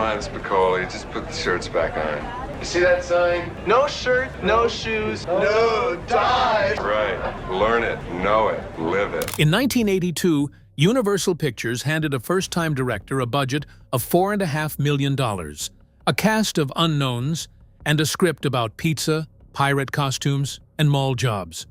on, Spicoli. Just put the shirts back on. You see that sign? No shirt, no shoes, no tie. Right. Learn it, know it, live it. In 1982, Universal Pictures handed a first-time director a budget of $4.5 million, a cast of unknowns, and a script about pizza, pirate costumes, and mall jobs.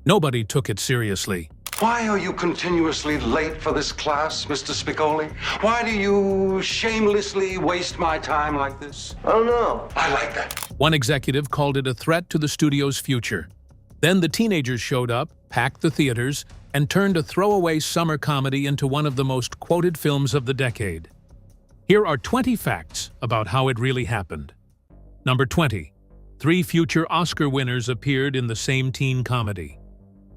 Nobody took it seriously. Why are you continuously late for this class, Mr. Spicoli? Why do you shamelessly waste my time like this? I don't know. I like that. One executive called it a threat to the studio's future. Then the teenagers showed up, packed the theaters, and turned a throwaway summer comedy into one of the most quoted films of the decade. Here are 20 facts about how it really happened. Number 20. 3 future Oscar winners appeared in the same teen comedy.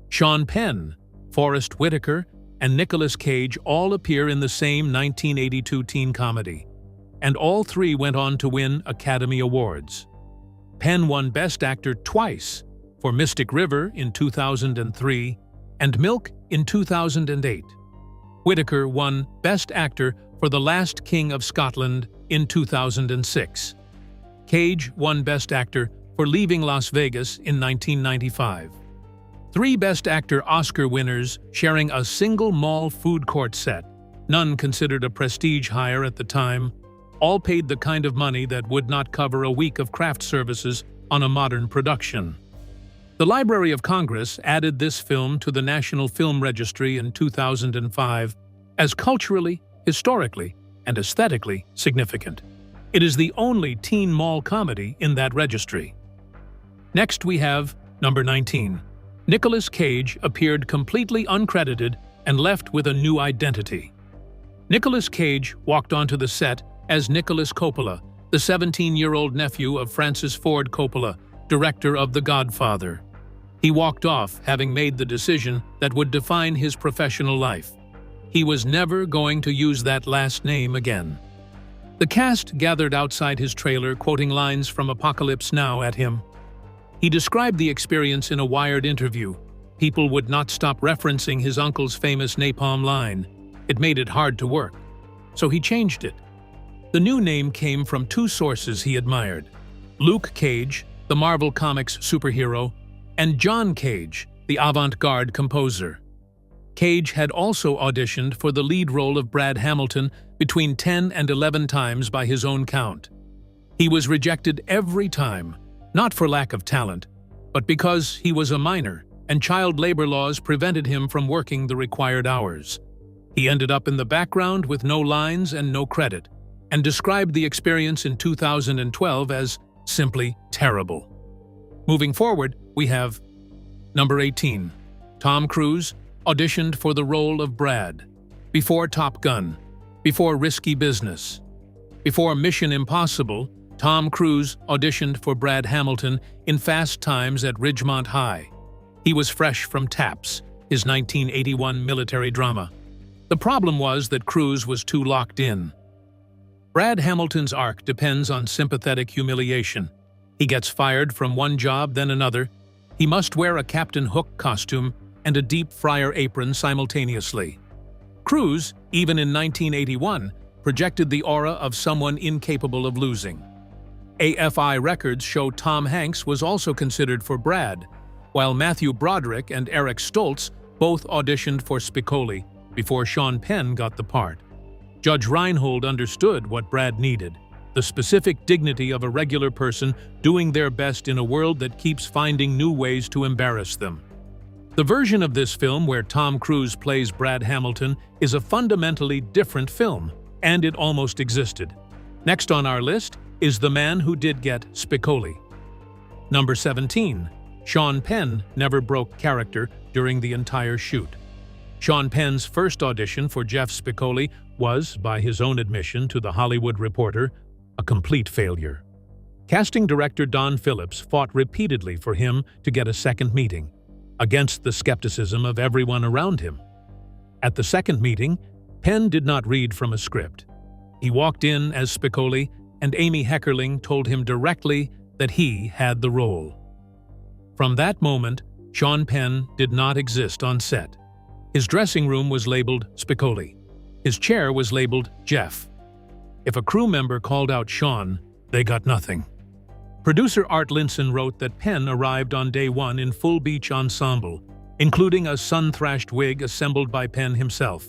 Sean Penn, Forrest Whitaker, and Nicolas Cage all appear in the same 1982 teen comedy, and all 3 went on to win Academy Awards. Penn won Best Actor twice, for Mystic River in 2003 and Milk in 2008. Whitaker won Best Actor for The Last King of Scotland in 2006. Cage won Best Actor for Leaving Las Vegas in 1995. 3 Best Actor Oscar winners sharing a single mall food court set, none considered a prestige hire at the time, all paid the kind of money that would not cover a week of craft services on a modern production. The Library of Congress added this film to the National Film Registry in 2005 as culturally, historically, and aesthetically significant. It is the only teen mall comedy in that registry. Next we have number 19. Nicolas Cage appeared completely uncredited and left with a new identity. Nicolas Cage walked onto the set as Nicholas Coppola, the 17-year-old nephew of Francis Ford Coppola, director of The Godfather. He walked off having made the decision that would define his professional life. He was never going to use that last name again. The cast gathered outside his trailer quoting lines from Apocalypse Now at him. He described the experience in a Wired interview. People would not stop referencing his uncle's famous napalm line. It made it hard to work. So he changed it. The new name came from 2 sources he admired: Luke Cage, the Marvel Comics superhero, and John Cage, the avant-garde composer. Cage had also auditioned for the lead role of Brad Hamilton between 10 and 11 times by his own count. He was rejected every time, not for lack of talent, but because he was a minor and child labor laws prevented him from working the required hours. He ended up in the background with no lines and no credit, and described the experience in 2012 as simply terrible. Moving forward, we have number 18. Tom Cruise auditioned for the role of Brad. Before Top Gun, before Risky Business, before Mission Impossible, Tom Cruise auditioned for Brad Hamilton in Fast Times at Ridgemont High. He was fresh from Taps, his 1981 military drama. The problem was that Cruise was too locked in. Brad Hamilton's arc depends on sympathetic humiliation. He gets fired from one job, then another. He must wear a Captain Hook costume and a deep fryer apron simultaneously. Cruise, even in 1981, projected the aura of someone incapable of losing. AFI records show Tom Hanks was also considered for Brad, while Matthew Broderick and Eric Stoltz both auditioned for Spicoli before Sean Penn got the part. Judge Reinhold understood what Brad needed: the specific dignity of a regular person doing their best in a world that keeps finding new ways to embarrass them. The version of this film where Tom Cruise plays Brad Hamilton is a fundamentally different film, and it almost existed. Next on our list is the man who did get Spicoli. Number 17. Sean Penn never broke character during the entire shoot. Sean Penn's first audition for Jeff Spicoli was, by his own admission to The Hollywood Reporter, a complete failure. Casting director Don Phillips fought repeatedly for him to get a second meeting, against the skepticism of everyone around him. At the second meeting, Penn did not read from a script. He walked in as Spicoli, and Amy Heckerling told him directly that he had the role. From that moment, Sean Penn did not exist on set. His dressing room was labeled Spicoli. His chair was labeled Jeff. If a crew member called out Sean, they got nothing. Producer Art Linson wrote that Penn arrived on day one in full beach ensemble, including a sun-thrashed wig assembled by Penn himself.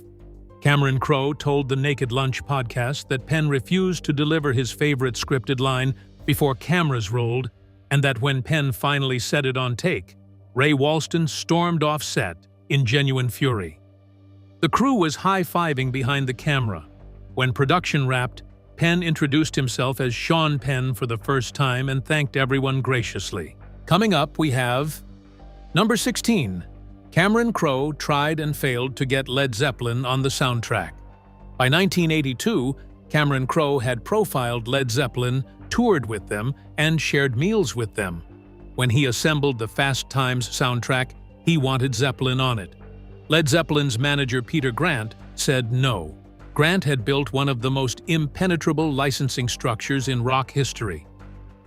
Cameron Crowe told the Naked Lunch podcast that Penn refused to deliver his favorite scripted line before cameras rolled, and that when Penn finally said it on take, Ray Walston stormed off set in genuine fury. The crew was high-fiving behind the camera. When production wrapped, Penn introduced himself as Sean Penn for the first time and thanked everyone graciously. Coming up, we have number 16. Cameron Crowe tried and failed to get Led Zeppelin on the soundtrack. By 1982, Cameron Crowe had profiled Led Zeppelin, toured with them, and shared meals with them. When he assembled the Fast Times soundtrack, he wanted Zeppelin on it. Led Zeppelin's manager Peter Grant said no. Grant had built one of the most impenetrable licensing structures in rock history.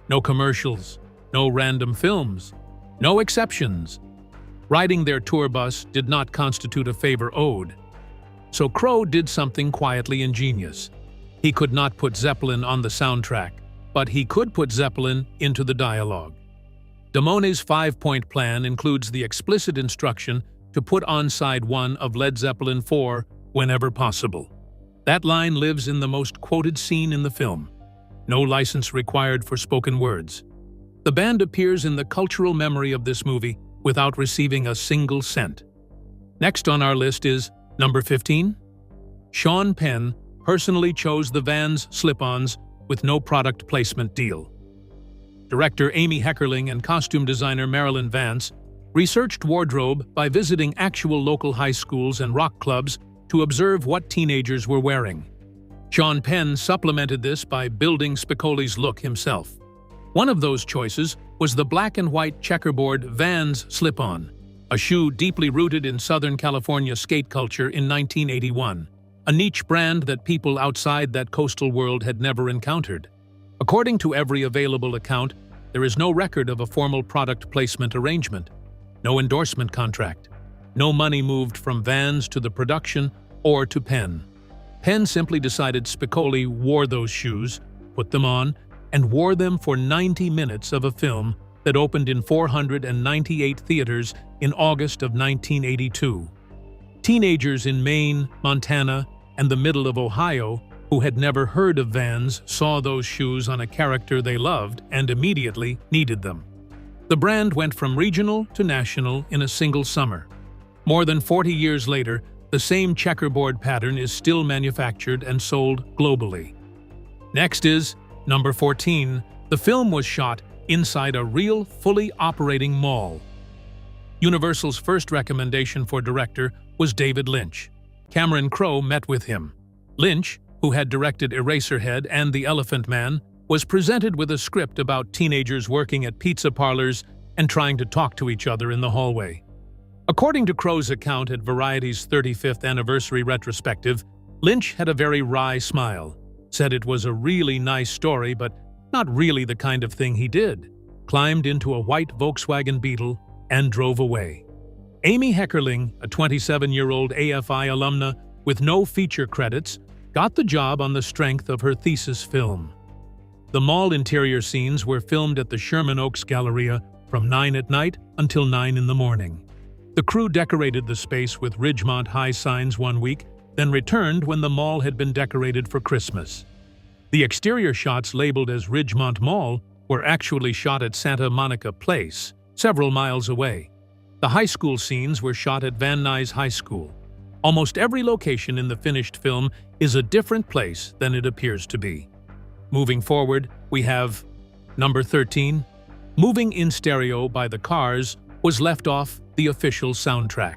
No commercials, no random films, no exceptions. Riding their tour bus did not constitute a favor owed. So Crowe did something quietly ingenious. He could not put Zeppelin on the soundtrack, but he could put Zeppelin into the dialogue. Damone's 5-point plan includes the explicit instruction to put on side 1 of Led Zeppelin 4 whenever possible. That line lives in the most quoted scene in the film. No license required for spoken words. The band appears in the cultural memory of this movie without receiving a single cent. Next on our list is number 15. Sean Penn personally chose the Vans slip-ons with no product placement deal. Director Amy Heckerling and costume designer Marilyn Vance researched wardrobe by visiting actual local high schools and rock clubs to observe what teenagers were wearing. Sean Penn supplemented this by building Spicoli's look himself. One of those choices was the black and white checkerboard Vans slip-on, a shoe deeply rooted in Southern California skate culture in 1981, a niche brand that people outside that coastal world had never encountered. According to every available account, there is no record of a formal product placement arrangement, no endorsement contract. No money moved from Vans to the production or to Penn. Penn simply decided Spicoli wore those shoes, put them on, and wore them for 90 minutes of a film that opened in 498 theaters in August of 1982. Teenagers in Maine, Montana, and the middle of Ohio who had never heard of Vans saw those shoes on a character they loved and immediately needed them. The brand went from regional to national in a single summer. More than 40 years later, the same checkerboard pattern is still manufactured and sold globally. Next is number 14. The film was shot inside a real, fully operating mall. Universal's first recommendation for director was David Lynch. Cameron Crowe met with him. Lynch, who had directed Eraserhead and The Elephant Man, was presented with a script about teenagers working at pizza parlors and trying to talk to each other in the hallway. According to Crowe's account at Variety's 35th anniversary retrospective, Lynch had a very wry smile, said it was a really nice story but not really the kind of thing he did, climbed into a white Volkswagen Beetle, and drove away. Amy Heckerling, a 27-year-old AFI alumna with no feature credits, got the job on the strength of her thesis film. The mall interior scenes were filmed at the Sherman Oaks Galleria from 9 at night until 9 in the morning. The crew decorated the space with Ridgemont high signs one week, then returned when the mall had been decorated for Christmas. The exterior shots labeled as Ridgemont Mall were actually shot at Santa Monica Place, several miles away. The high school scenes were shot at Van Nuys High School. Almost every location in the finished film is a different place than it appears to be. Moving forward, we have number 13. Moving in Stereo by the Cars was left off the official soundtrack.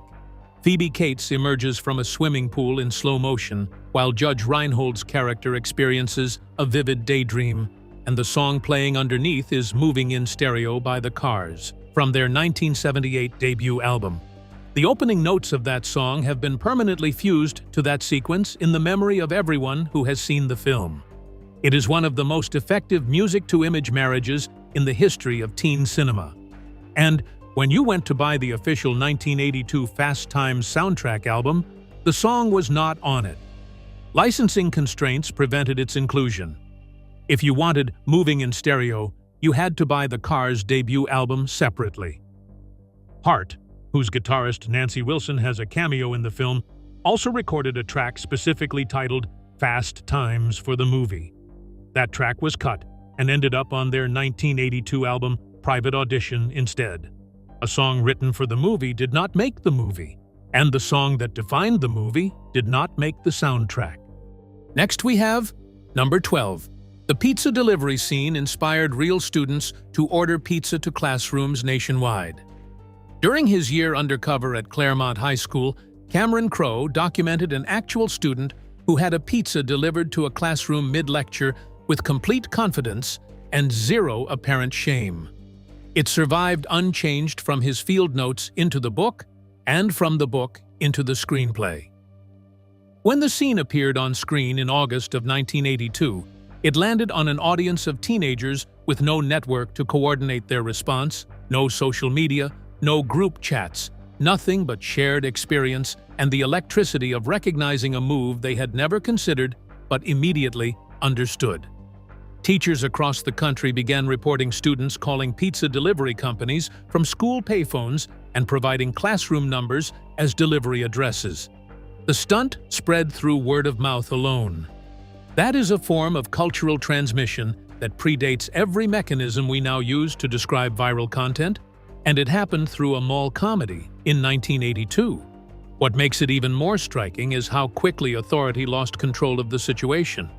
Phoebe Cates emerges from a swimming pool in slow motion, while Judge Reinhold's character experiences a vivid daydream, and the song playing underneath is Moving in Stereo by the Cars, from their 1978 debut album. The opening notes of that song have been permanently fused to that sequence in the memory of everyone who has seen the film. It is one of the most effective music-to-image marriages in the history of teen cinema. And when you went to buy the official 1982 Fast Times soundtrack album, the song was not on it. Licensing constraints prevented its inclusion. If you wanted Moving in Stereo, you had to buy the Cars' debut album separately. Heart, whose guitarist Nancy Wilson has a cameo in the film, also recorded a track specifically titled Fast Times for the movie. That track was cut and ended up on their 1982 album Private Audition instead. A song written for the movie did not make the movie, and the song that defined the movie did not make the soundtrack. Next we have number 12. The pizza delivery scene inspired real students to order pizza to classrooms nationwide. During his year undercover at Claremont High School, Cameron Crowe documented an actual student who had a pizza delivered to a classroom mid-lecture with complete confidence and zero apparent shame. It survived unchanged from his field notes into the book and from the book into the screenplay. When the scene appeared on screen in August of 1982, it landed on an audience of teenagers with no network to coordinate their response, no social media, no group chats, nothing but shared experience and the electricity of recognizing a move they had never considered but immediately understood. Teachers across the country began reporting students calling pizza delivery companies from school payphones and providing classroom numbers as delivery addresses. The stunt spread through word of mouth alone. That is a form of cultural transmission that predates every mechanism we now use to describe viral content, and it happened through a mall comedy in 1982. What makes it even more striking is how quickly authority lost control of the situation.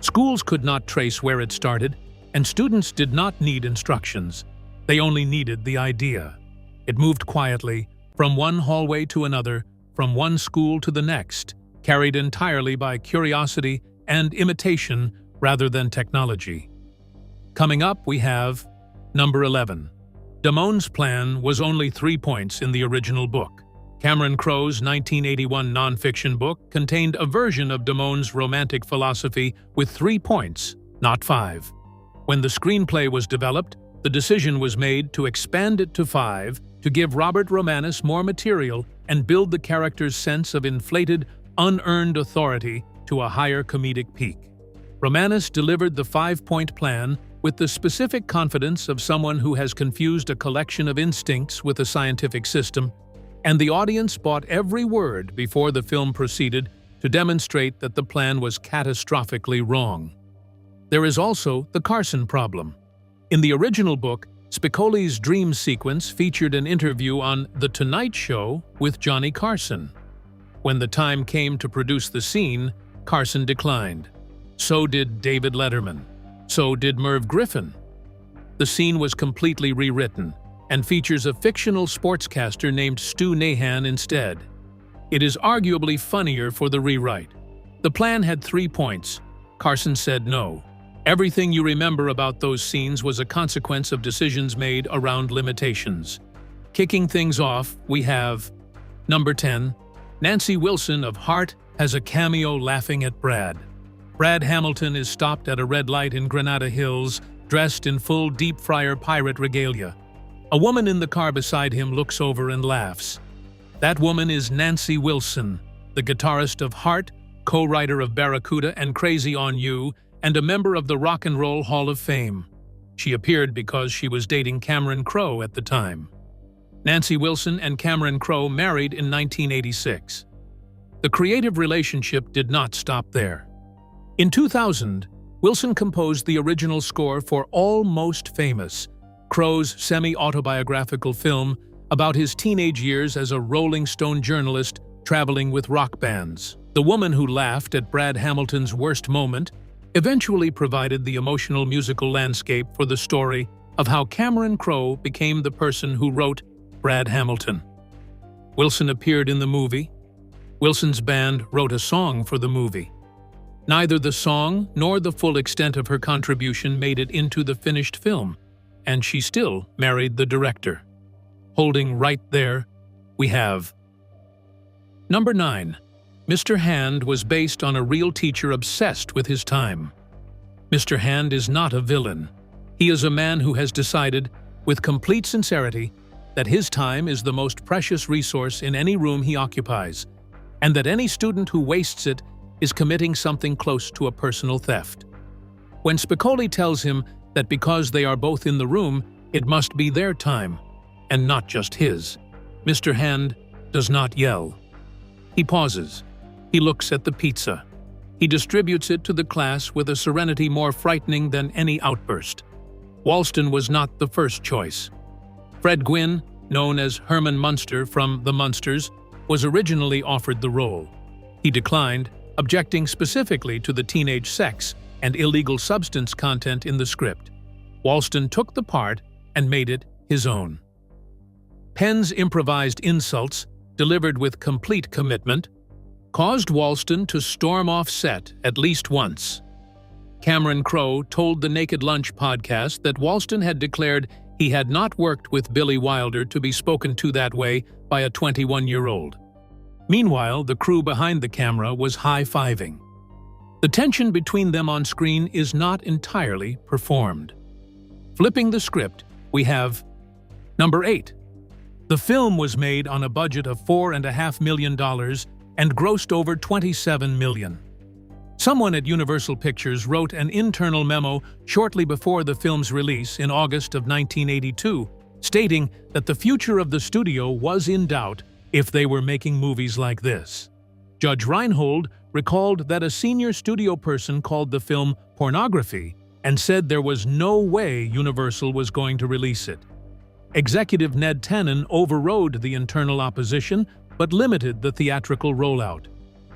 Schools could not trace where it started, and students did not need instructions. They only needed the idea. It moved quietly, from one hallway to another, from one school to the next, carried entirely by curiosity and imitation rather than technology. Coming up, we have number 11. Damone's plan was only 3 points in the original book. Cameron Crowe's 1981 nonfiction book contained a version of Damone's romantic philosophy with 3 points, not 5. When the screenplay was developed, the decision was made to expand it to 5 to give Robert Romanus more material and build the character's sense of inflated, unearned authority to a higher comedic peak. Romanus delivered the 5-point plan with the specific confidence of someone who has confused a collection of instincts with a scientific system, and the audience bought every word before the film proceeded to demonstrate that the plan was catastrophically wrong. There is also the Carson problem. In the original book, Spicoli's dream sequence featured an interview on The Tonight Show with Johnny Carson. When the time came to produce the scene, Carson declined. So did David Letterman. So did Merv Griffin. The scene was completely rewritten and features a fictional sportscaster named Stu Nahan instead. It is arguably funnier for the rewrite. The plan had 3 points. Carson said no. Everything you remember about those scenes was a consequence of decisions made around limitations. Kicking things off, we have number 10. Nancy Wilson of Heart has a cameo laughing at Brad. Brad Hamilton is stopped at a red light in Granada Hills, dressed in full deep fryer pirate regalia. A woman in the car beside him looks over and laughs. That woman is Nancy Wilson, the guitarist of Heart, co-writer of Barracuda and Crazy on You, and a member of the Rock and Roll Hall of Fame. She appeared because she was dating Cameron Crowe at the time. Nancy Wilson and Cameron Crowe married in 1986. The creative relationship did not stop there. In 2000, Wilson composed the original score for Almost Famous, Crowe's semi-autobiographical film about his teenage years as a Rolling Stone journalist traveling with rock bands. The woman who laughed at Brad Hamilton's worst moment eventually provided the emotional musical landscape for the story of how Cameron Crowe became the person who wrote Brad Hamilton. Wilson appeared in the movie. Wilson's band wrote a song for the movie. Neither the song nor the full extent of her contribution made it into the finished film, and she still married the director. Holding right there, we have number 9. Mr. Hand was based on a real teacher obsessed with his time. Mr. Hand is not a villain. He is a man who has decided, with complete sincerity, that his time is the most precious resource in any room he occupies, and that any student who wastes it is committing something close to a personal theft. When Spicoli tells him that because they are both in the room, it must be their time, and not just his, Mr. Hand does not yell. He pauses. He looks at the pizza. He distributes it to the class with a serenity more frightening than any outburst. Walston was not the first choice. Fred Gwynne, known as Herman Munster from The Munsters, was originally offered the role. He declined, objecting specifically to the teenage sex and illegal substance content in the script. Walston took the part and made it his own. Penn's improvised insults, delivered with complete commitment, caused Walston to storm off set at least once. Cameron Crowe told the Naked Lunch podcast that Walston had declared he had not worked with Billy Wilder to be spoken to that way by a 21-year-old. Meanwhile, the crew behind the camera was high-fiving. The tension between them on screen is not entirely performed. Flipping the script, we have Number 8. The film was made on a budget of $4.5 million and grossed over $27 million. Someone at Universal Pictures wrote an internal memo shortly before the film's release in August of 1982, stating that the future of the studio was in doubt if they were making movies like this. Judge Reinhold recalled that a senior studio person called the film pornography and said there was no way Universal was going to release it. Executive Ned Tannen overrode the internal opposition but limited the theatrical rollout.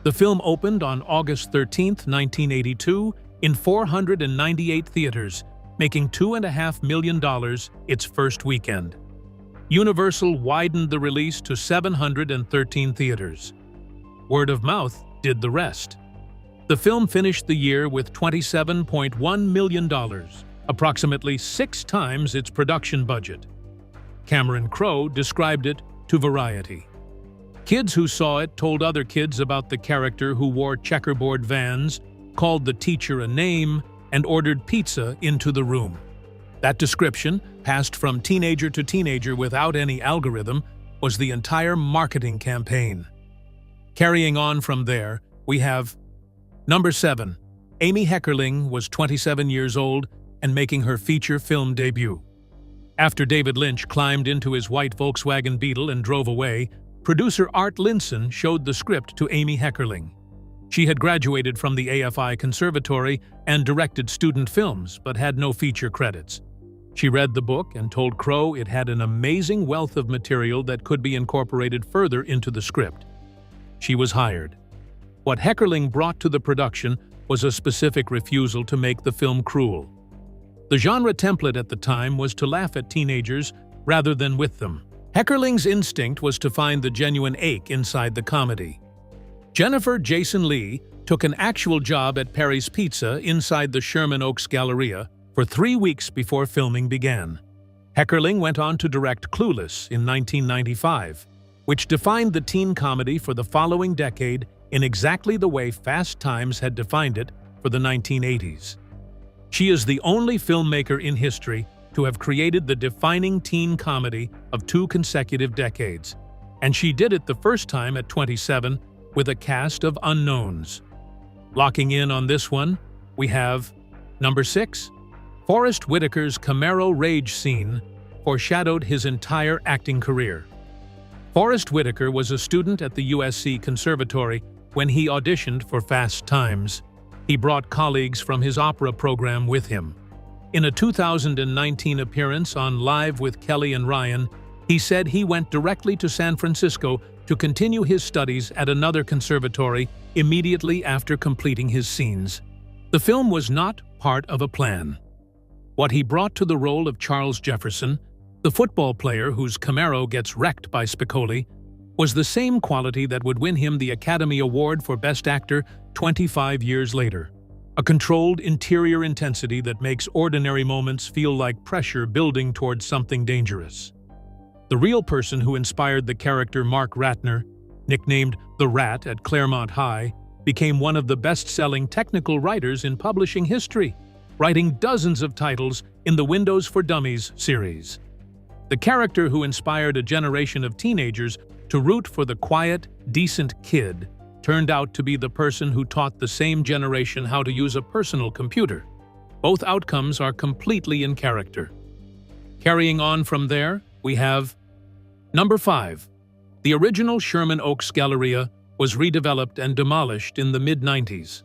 The film opened on August 13, 1982, in 498 theaters, making $2.5 million its first weekend. Universal widened the release to 713 theaters. Word of mouth did the rest. The film finished the year with $27.1 million, approximately 6 times its production budget. Cameron Crowe described it to Variety. Kids who saw it told other kids about the character who wore checkerboard Vans, called the teacher a name, and ordered pizza into the room. That description, passed from teenager to teenager without any algorithm, was the entire marketing campaign. Carrying on from there, we have Number 7. Amy Heckerling was 27 years old and making her feature film debut. After David Lynch climbed into his white Volkswagen Beetle and drove away, producer Art Linson showed the script to Amy Heckerling. She had graduated from the AFI Conservatory and directed student films, but had no feature credits. She read the book and told Crowe it had an amazing wealth of material that could be incorporated further into the script. She was hired. What Heckerling brought to the production was a specific refusal to make the film cruel. The genre template at the time was to laugh at teenagers rather than with them. Heckerling's instinct was to find the genuine ache inside the comedy. Jennifer Jason Leigh took an actual job at Perry's Pizza inside the Sherman Oaks Galleria for 3 weeks before filming began. Heckerling went on to direct Clueless in 1995, which defined the teen comedy for the following decade in exactly the way Fast Times had defined it for the 1980s. She is the only filmmaker in history to have created the defining teen comedy of 2 consecutive decades, and she did it the first time at 27 with a cast of unknowns. Locking in on this one, we have Number 6. Forrest Whitaker's Camaro rage scene foreshadowed his entire acting career. Forrest Whitaker was a student at the USC Conservatory when he auditioned for Fast Times. He brought colleagues from his opera program with him. In a 2019 appearance on Live with Kelly and Ryan, he said he went directly to San Francisco to continue his studies at another conservatory immediately after completing his scenes. The film was not part of a plan. What he brought to the role of Charles Jefferson, the football player whose Camaro gets wrecked by Spicoli, was the same quality that would win him the Academy Award for Best Actor 25 years later. A controlled interior intensity that makes ordinary moments feel like pressure building towards something dangerous. The real person who inspired the character Mark Ratner, nicknamed the Rat at Claremont High, became one of the best-selling technical writers in publishing history, writing dozens of titles in the Windows for Dummies series. The character who inspired a generation of teenagers to root for the quiet, decent kid turned out to be the person who taught the same generation how to use a personal computer. Both outcomes are completely in character. Carrying on from there, we have Number 5. The original Sherman Oaks Galleria was redeveloped and demolished in the mid-90s.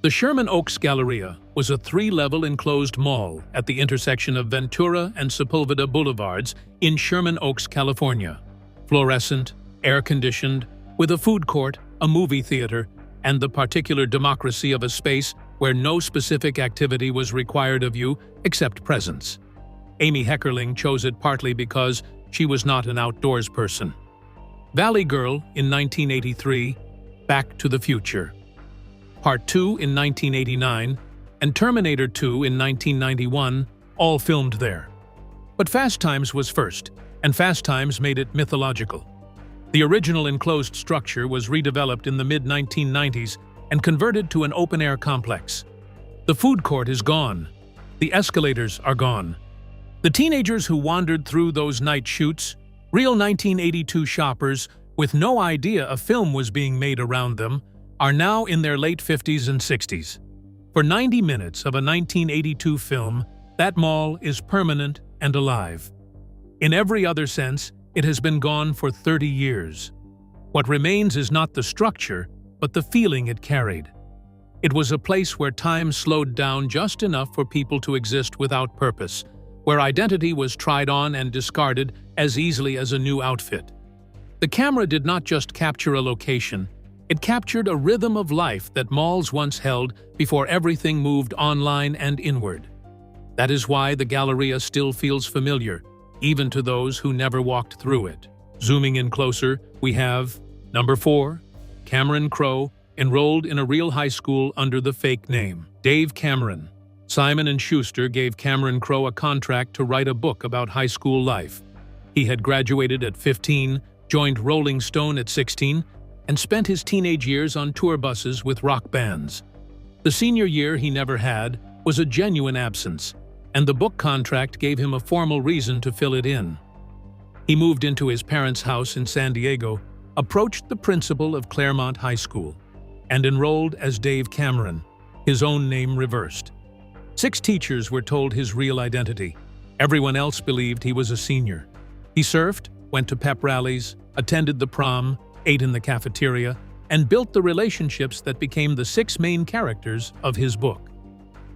The Sherman Oaks Galleria was a 3-level enclosed mall at the intersection of Ventura and Sepulveda Boulevards in Sherman Oaks, California. Fluorescent, air-conditioned, with a food court, a movie theater, and the particular democracy of a space where no specific activity was required of you except presence. Amy Heckerling chose it partly because she was not an outdoors person. Valley Girl in 1983, Back to the Future. Part 2 in 1989, and Terminator 2 in 1991, all filmed there. But Fast Times was first, and Fast Times made it mythological. The original enclosed structure was redeveloped in the mid-1990s and converted to an open-air complex. The food court is gone. The escalators are gone. The teenagers who wandered through those night shoots, real 1982 shoppers with no idea a film was being made around them, are now in their late 50s and 60s. For 90 minutes of a 1982 film, that mall is permanent and alive. In every other sense, it has been gone for 30 years. What remains is not the structure, but the feeling it carried. It was a place where time slowed down just enough for people to exist without purpose, where identity was tried on and discarded as easily as a new outfit. The camera did not just capture a location, it captured a rhythm of life that malls once held before everything moved online and inward. That is why the Galleria still feels familiar, even to those who never walked through it. Zooming in closer, we have Number 4. Cameron Crowe enrolled in a real high school under the fake name, Dave Cameron. Simon & Schuster gave Cameron Crowe a contract to write a book about high school life. He had graduated at 15, joined Rolling Stone at 16, and spent his teenage years on tour buses with rock bands. The senior year he never had was a genuine absence, and the book contract gave him a formal reason to fill it in. He moved into his parents' house in San Diego, approached the principal of Claremont High School, and enrolled as Dave Cameron, his own name reversed. 6 teachers were told his real identity. Everyone else believed he was a senior. He surfed, went to pep rallies, attended the prom, ate in the cafeteria, and built the relationships that became the 6 main characters of his book.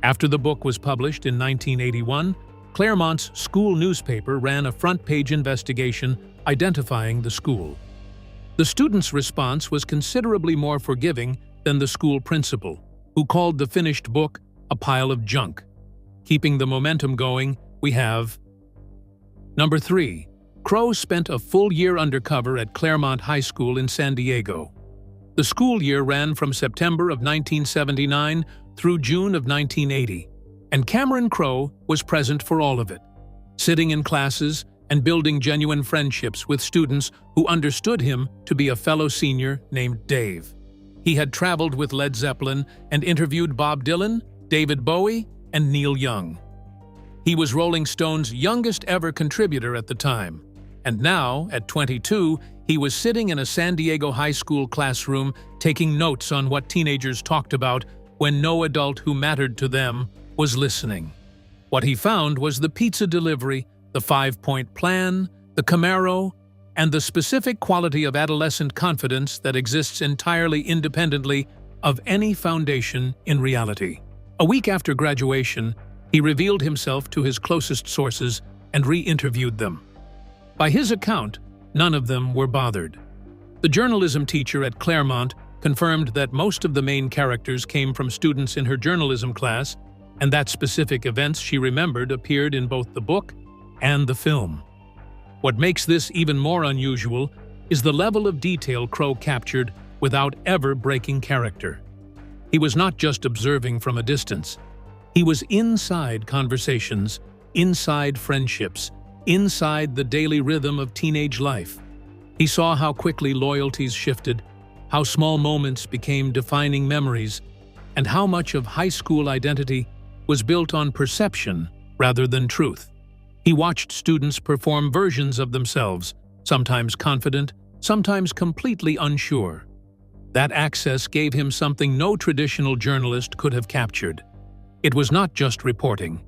After the book was published in 1981, Claremont's school newspaper ran a front-page investigation identifying the school. The students' response was considerably more forgiving than the school principal, who called the finished book a pile of junk. Keeping the momentum going, we have Number 3. Crowe spent a full year undercover at Claremont High School in San Diego. The school year ran from September of 1979 through June of 1980, and Cameron Crowe was present for all of it, sitting in classes and building genuine friendships with students who understood him to be a fellow senior named Dave. He had traveled with Led Zeppelin and interviewed Bob Dylan, David Bowie, and Neil Young. He was Rolling Stone's youngest ever contributor at the time, and now, at 22, he was sitting in a San Diego high school classroom taking notes on what teenagers talked about when no adult who mattered to them was listening. What he found was the pizza delivery, the 5-point plan, the Camaro, and the specific quality of adolescent confidence that exists entirely independently of any foundation in reality. A week after graduation, he revealed himself to his closest sources and re-interviewed them. By his account, none of them were bothered. The journalism teacher at Claremont confirmed that most of the main characters came from students in her journalism class, and that specific events she remembered appeared in both the book and the film. What makes this even more unusual is the level of detail Crowe captured without ever breaking character. He was not just observing from a distance. He was inside conversations, inside friendships, inside the daily rhythm of teenage life. He saw how quickly loyalties shifted, how small moments became defining memories, and how much of high school identity was built on perception rather than truth. He watched students perform versions of themselves, sometimes confident, sometimes completely unsure. That access gave him something no traditional journalist could have captured. It was not just reporting.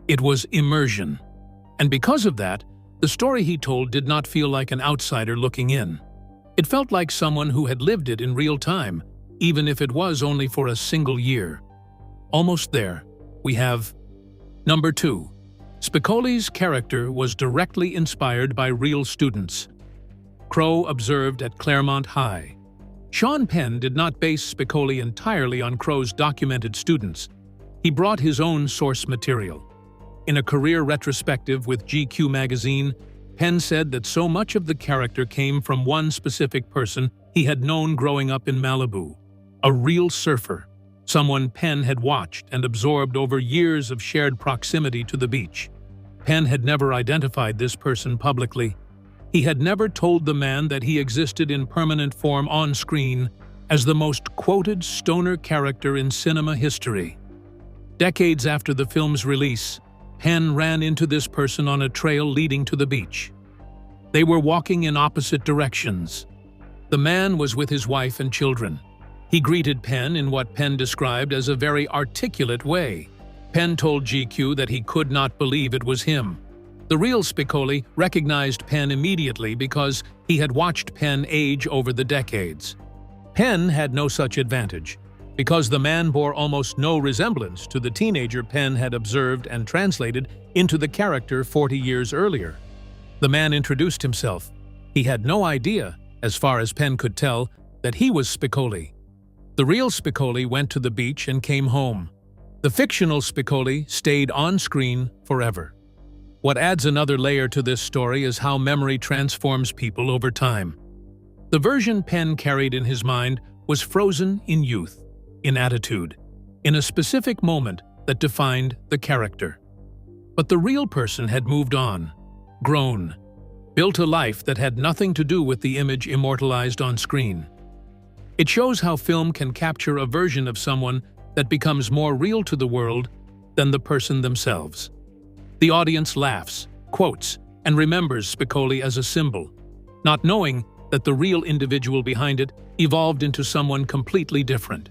It was immersion. And because of that, the story he told did not feel like an outsider looking in. It felt like someone who had lived it in real time, even if it was only for a single year. Almost there, we have Number 2. Spicoli's character was directly inspired by real students. Crowe observed at Claremont High. Sean Penn did not base Spicoli entirely on Crowe's documented students. He brought his own source material. In a career retrospective with GQ magazine, Penn said that so much of the character came from one specific person he had known growing up in Malibu, a real surfer, someone Penn had watched and absorbed over years of shared proximity to the beach. Penn had never identified this person publicly. He had never told the man that he existed in permanent form on screen as the most quoted stoner character in cinema history. Decades after the film's release, Penn ran into this person on a trail leading to the beach. They were walking in opposite directions. The man was with his wife and children. He greeted Penn in what Penn described as a very articulate way. Penn told GQ that he could not believe it was him. The real Spicoli recognized Penn immediately because he had watched Penn age over the decades. Penn had no such advantage, because the man bore almost no resemblance to the teenager Penn had observed and translated into the character 40 years earlier. The man introduced himself. He had no idea, as far as Penn could tell, that he was Spicoli. The real Spicoli went to the beach and came home. The fictional Spicoli stayed on screen forever. What adds another layer to this story is how memory transforms people over time. The version Penn carried in his mind was frozen in youth, in attitude, in a specific moment that defined the character. But the real person had moved on, grown, built a life that had nothing to do with the image immortalized on screen. It shows how film can capture a version of someone that becomes more real to the world than the person themselves. The audience laughs, quotes, and remembers Spicoli as a symbol, not knowing that the real individual behind it evolved into someone completely different.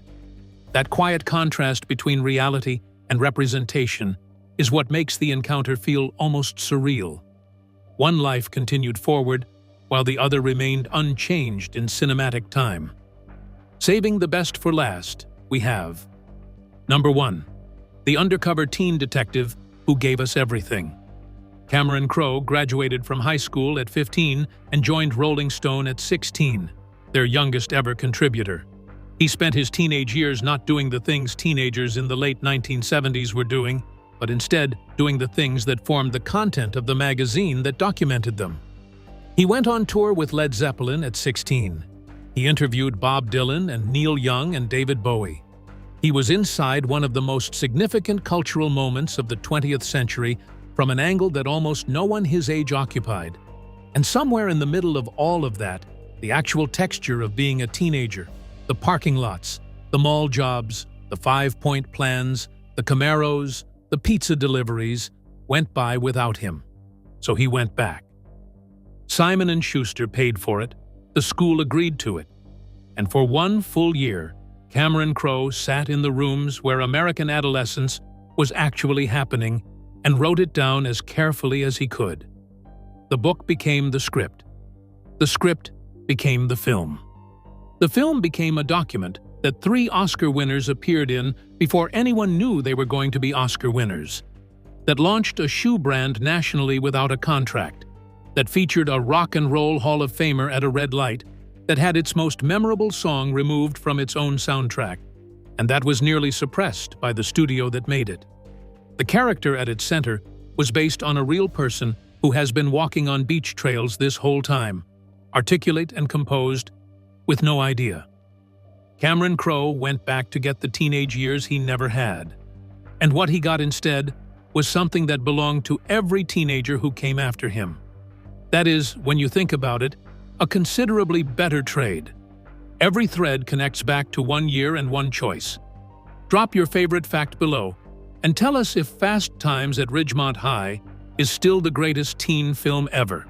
That quiet contrast between reality and representation is what makes the encounter feel almost surreal. One life continued forward, while the other remained unchanged in cinematic time. Saving the best for last, we have Number 1. The undercover teen detective who gave us everything. Cameron Crowe graduated from high school at 15 and joined Rolling Stone at 16, their youngest ever contributor. He spent his teenage years not doing the things teenagers in the late 1970s were doing, but instead doing the things that formed the content of the magazine that documented them. He went on tour with Led Zeppelin at 16. He interviewed Bob Dylan and Neil Young and David Bowie. He was inside one of the most significant cultural moments of the 20th century from an angle that almost no one his age occupied. And somewhere in the middle of all of that, the actual texture of being a teenager, the parking lots, the mall jobs, the 5-point plans, the Camaros, the pizza deliveries, went by without him. So he went back. Simon & Schuster paid for it, the school agreed to it. And for one full year, Cameron Crowe sat in the rooms where American adolescence was actually happening and wrote it down as carefully as he could. The book became the script. The script became the film. The film became a document that 3 Oscar winners appeared in before anyone knew they were going to be Oscar winners, that launched a shoe brand nationally without a contract, that featured a rock and roll Hall of Famer at a red light, that had its most memorable song removed from its own soundtrack, and that was nearly suppressed by the studio that made it. The character at its center was based on a real person who has been walking on beach trails this whole time, articulate and composed, with no idea. Cameron Crowe went back to get the teenage years he never had. And what he got instead was something that belonged to every teenager who came after him. That is, when you think about it, a considerably better trade. Every thread connects back to 1 year and 1 choice. Drop your favorite fact below and tell us if Fast Times at Ridgemont High is still the greatest teen film ever.